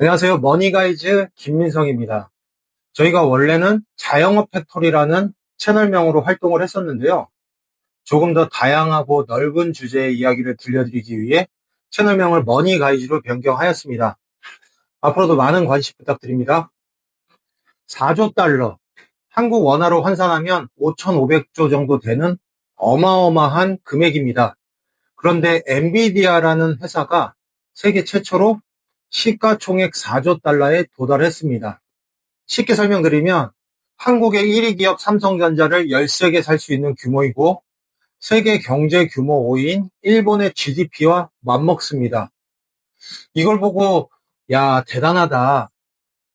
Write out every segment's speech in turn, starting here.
안녕하세요. 머니가이즈 김민성입니다. 저희가 원래는 자영업 팩토리라는 채널명으로 활동을 했었는데요. 조금 더 다양하고 넓은 주제의 이야기를 들려드리기 위해 채널명을 머니가이즈로 변경하였습니다. 앞으로도 많은 관심 부탁드립니다. 4조 달러, 한국 원화로 환산하면 5,500조 정도 되는 어마어마한 금액입니다. 그런데 엔비디아라는 회사가 세계 최초로 시가총액 4조 달러에 도달했습니다. 쉽게 설명드리면 한국의 1위 기업 삼성전자를 13개 살 수 있는 규모이고 세계 경제 규모 5위인 일본의 GDP와 맞먹습니다. 이걸 보고 야 대단하다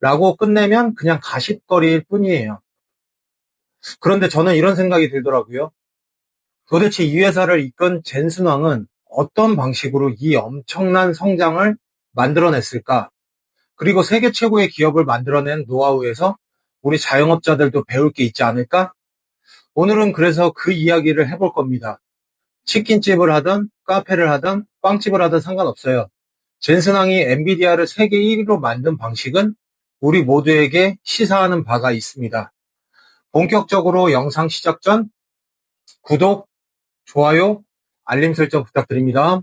라고 끝내면 그냥 가십거리일 뿐이에요. 그런데 저는 이런 생각이 들더라고요. 도대체 이 회사를 이끈 젠슨왕은 어떤 방식으로 이 엄청난 성장을 만들어냈을까? 그리고 세계 최고의 기업을 만들어낸 노하우에서 우리 자영업자들도 배울 게 있지 않을까? 오늘은 그래서 그 이야기를 해볼 겁니다. 치킨집을 하든 카페를 하든 빵집을 하든 상관없어요. 젠슨왕이 엔비디아를 세계 1위로 만든 방식은 우리 모두에게 시사하는 바가 있습니다. 본격적으로 영상 시작 전 구독, 좋아요, 알림 설정 부탁드립니다.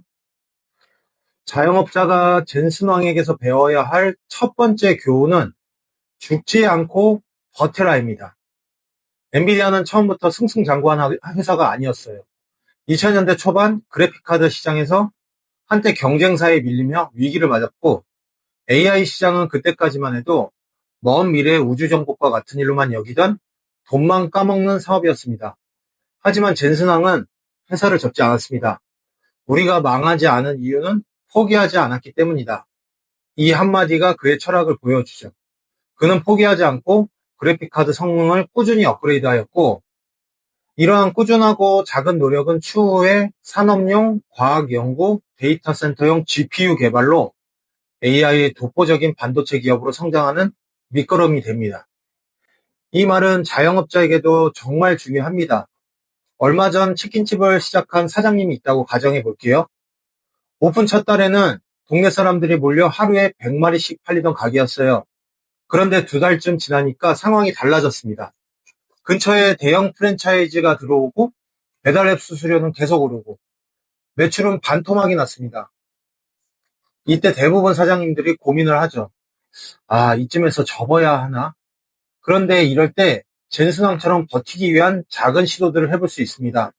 자영업자가 젠슨왕에게서 배워야 할 첫 번째 교훈은 죽지 않고 버텨라입니다. 엔비디아는 처음부터 승승장구한 회사가 아니었어요. 2000년대 초반 그래픽카드 시장에서 한때 경쟁사에 밀리며 위기를 맞았고 AI 시장은 그때까지만 해도 먼 미래의 우주정복과 같은 일로만 여기던 돈만 까먹는 사업이었습니다. 하지만 젠슨왕은 회사를 접지 않았습니다. 우리가 망하지 않은 이유는 포기하지 않았기 때문이다. 이 한마디가 그의 철학을 보여주죠. 그는 포기하지 않고 그래픽카드 성능을 꾸준히 업그레이드하였고 이러한 꾸준하고 작은 노력은 추후에 산업용, 과학연구, 데이터 센터용 GPU 개발로 AI의 독보적인 반도체 기업으로 성장하는 밑거름이 됩니다. 이 말은 자영업자에게도 정말 중요합니다. 얼마 전 치킨집을 시작한 사장님이 있다고 가정해 볼게요. 오픈 첫 달에는 동네 사람들이 몰려 하루에 100마리씩 팔리던 가게였어요. 그런데 2달쯤 지나니까 상황이 달라졌습니다. 근처에 대형 프랜차이즈가 들어오고 배달앱 수수료는 계속 오르고 매출은 반토막이 났습니다. 이때 대부분 사장님들이 고민을 하죠. 아, 이쯤에서 접어야 하나? 그런데 이럴 때 젠슨왕처럼 버티기 위한 작은 시도들을 해볼 수 있습니다.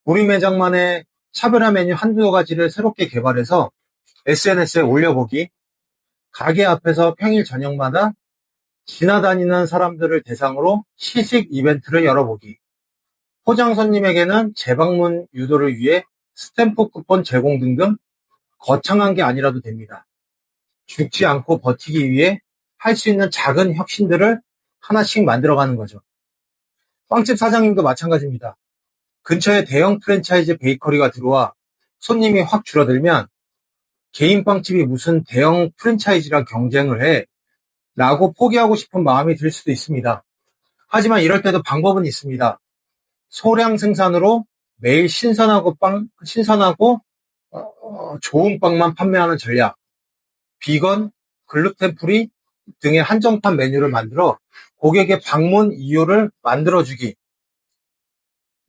우리 매장만의 차별화 메뉴 한두 가지를 새롭게 개발해서 SNS에 올려보기, 가게 앞에서 평일 저녁마다 지나다니는 사람들을 대상으로 시식 이벤트를 열어보기, 포장 손님에게는 재방문 유도를 위해 스탬프 쿠폰 제공 등등 거창한 게 아니라도 됩니다. 죽지 않고 버티기 위해 할 수 있는 작은 혁신들을 하나씩 만들어가는 거죠. 빵집 사장님도 마찬가지입니다. 근처에 대형 프랜차이즈 베이커리가 들어와 손님이 확 줄어들면 개인 빵집이 무슨 대형 프랜차이즈랑 경쟁을 해 라고 포기하고 싶은 마음이 들 수도 있습니다. 하지만 이럴 때도 방법은 있습니다. 소량 생산으로 매일 신선하고 좋은 빵만 판매하는 전략, 비건, 글루텐 프리 등의 한정판 메뉴를 만들어 고객의 방문 이유를 만들어주기,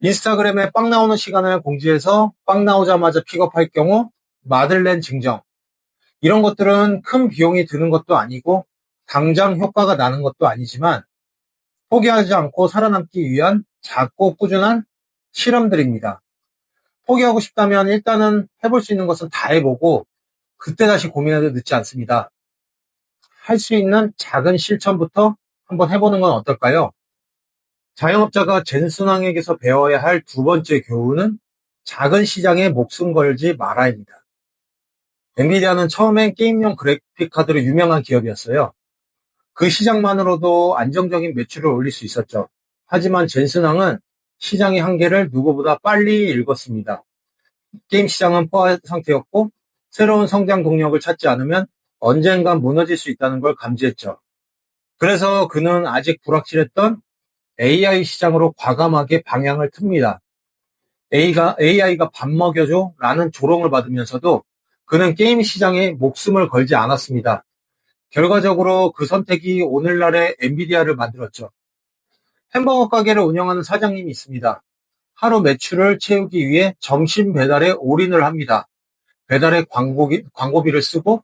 인스타그램에 빵 나오는 시간을 공지해서 빵 나오자마자 픽업할 경우 마들렌 증정, 이런 것들은 큰 비용이 드는 것도 아니고 당장 효과가 나는 것도 아니지만 포기하지 않고 살아남기 위한 작고 꾸준한 실험들입니다. 포기하고 싶다면 일단은 해볼 수 있는 것은 다 해보고 그때 다시 고민해도 늦지 않습니다. 할 수 있는 작은 실천부터 한번 해보는 건 어떨까요? 자영업자가 젠슨왕에게서 배워야 할 두 번째 교훈은 작은 시장에 목숨 걸지 말아야입니다. 엔비디아는 처음엔 게임용 그래픽카드로 유명한 기업이었어요. 그 시장만으로도 안정적인 매출을 올릴 수 있었죠. 하지만 젠슨왕은 시장의 한계를 누구보다 빨리 읽었습니다. 게임 시장은 포화 상태였고 새로운 성장 동력을 찾지 않으면 언젠간 무너질 수 있다는 걸 감지했죠. 그래서 그는 아직 불확실했던 AI 시장으로 과감하게 방향을 틉니다. AI가 밥 먹여줘 라는 조롱을 받으면서도 그는 게임 시장에 목숨을 걸지 않았습니다. 결과적으로 그 선택이 오늘날의 엔비디아를 만들었죠. 햄버거 가게를 운영하는 사장님이 있습니다. 하루 매출을 채우기 위해 점심 배달에 올인을 합니다. 배달에 광고비를 쓰고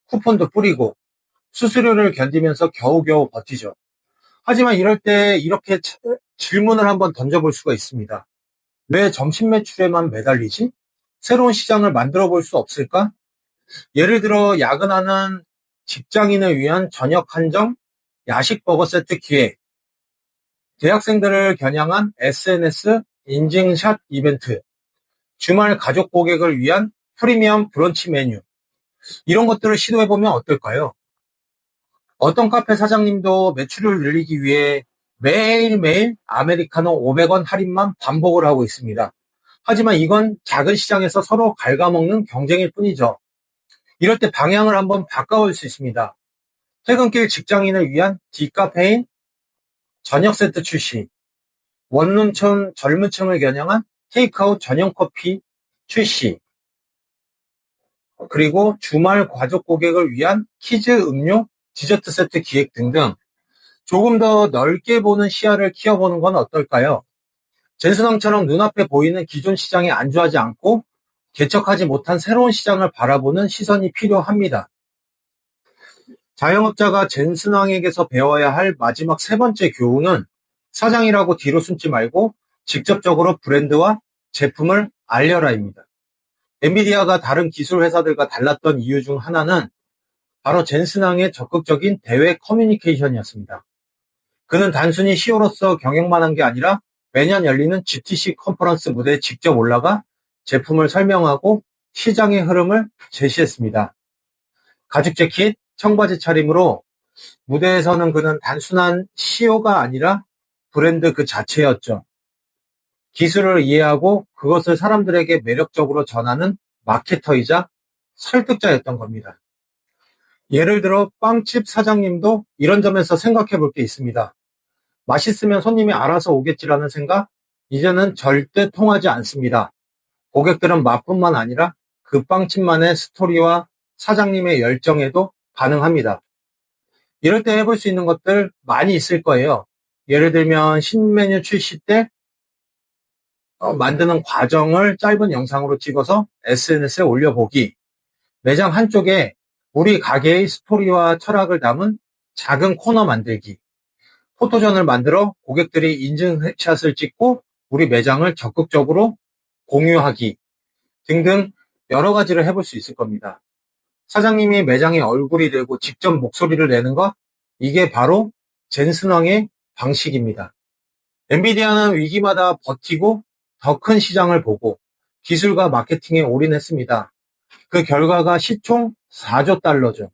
쿠폰도 뿌리고 수수료를 견디면서 겨우겨우 버티죠. 하지만 이럴 때 이렇게 질문을 한번 던져볼 수가 있습니다. 왜 점심 매출에만 매달리지? 새로운 시장을 만들어 볼 수 없을까? 예를 들어 야근하는 직장인을 위한 저녁 한정 야식 버거 세트 기획, 대학생들을 겨냥한 SNS 인증샷 이벤트, 주말 가족 고객을 위한 프리미엄 브런치 메뉴, 이런 것들을 시도해보면 어떨까요? 어떤 카페 사장님도 매출을 늘리기 위해 매일매일 아메리카노 500원 할인만 반복을 하고 있습니다. 하지만 이건 작은 시장에서 서로 갉아먹는 경쟁일 뿐이죠. 이럴 때 방향을 한번 바꿔볼 수 있습니다. 퇴근길 직장인을 위한 디카페인 저녁 세트 출시, 원룸촌 젊은 층을 겨냥한 테이크아웃 전용 커피 출시, 그리고 주말 가족 고객을 위한 키즈 음료 디저트 세트 기획 등등 조금 더 넓게 보는 시야를 키워보는 건 어떨까요? 젠슨왕처럼 눈앞에 보이는 기존 시장에 안주하지 않고 개척하지 못한 새로운 시장을 바라보는 시선이 필요합니다. 자영업자가 젠슨왕에게서 배워야 할 마지막 세 번째 교훈은 사장이라고 뒤로 숨지 말고 직접적으로 브랜드와 제품을 알려라입니다. 엔비디아가 다른 기술 회사들과 달랐던 이유 중 하나는 바로 젠슨왕의 적극적인 대외 커뮤니케이션이었습니다. 그는 단순히 CEO로서 경영만 한 게 아니라 매년 열리는 GTC 컨퍼런스 무대에 직접 올라가 제품을 설명하고 시장의 흐름을 제시했습니다. 가죽 재킷, 청바지 차림으로 무대에서는 그는 단순한 CEO가 아니라 브랜드 그 자체였죠. 기술을 이해하고 그것을 사람들에게 매력적으로 전하는 마케터이자 설득자였던 겁니다. 예를 들어 빵집 사장님도 이런 점에서 생각해 볼 게 있습니다. 맛있으면 손님이 알아서 오겠지라는 생각, 이제는 절대 통하지 않습니다. 고객들은 맛뿐만 아니라 그 빵집만의 스토리와 사장님의 열정에도 반응합니다. 이럴 때 해볼 수 있는 것들 많이 있을 거예요. 예를 들면 신메뉴 출시 때 만드는 과정을 짧은 영상으로 찍어서 SNS에 올려보기, 매장 한쪽에 우리 가게의 스토리와 철학을 담은 작은 코너 만들기, 포토전을 만들어 고객들이 인증샷을 찍고 우리 매장을 적극적으로 공유하기 등등 여러 가지를 해볼 수 있을 겁니다. 사장님이 매장에 얼굴이 되고 직접 목소리를 내는 것, 이게 바로 젠슨왕의 방식입니다. 엔비디아는 위기마다 버티고 더 큰 시장을 보고 기술과 마케팅에 올인했습니다. 그 결과가 시총 4조 달러죠.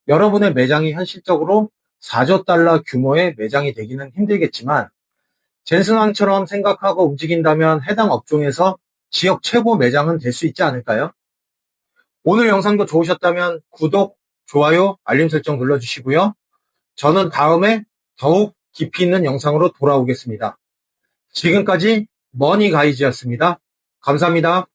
여러분의 매장이 현실적으로 4조 달러 규모의 매장이 되기는 힘들겠지만 젠슨왕처럼 생각하고 움직인다면 해당 업종에서 지역 최고 매장은 될 수 있지 않을까요? 오늘 영상도 좋으셨다면 구독, 좋아요, 알림 설정 눌러주시고요. 저는 다음에 더욱 깊이 있는 영상으로 돌아오겠습니다. 지금까지 머니가이즈였습니다. 감사합니다.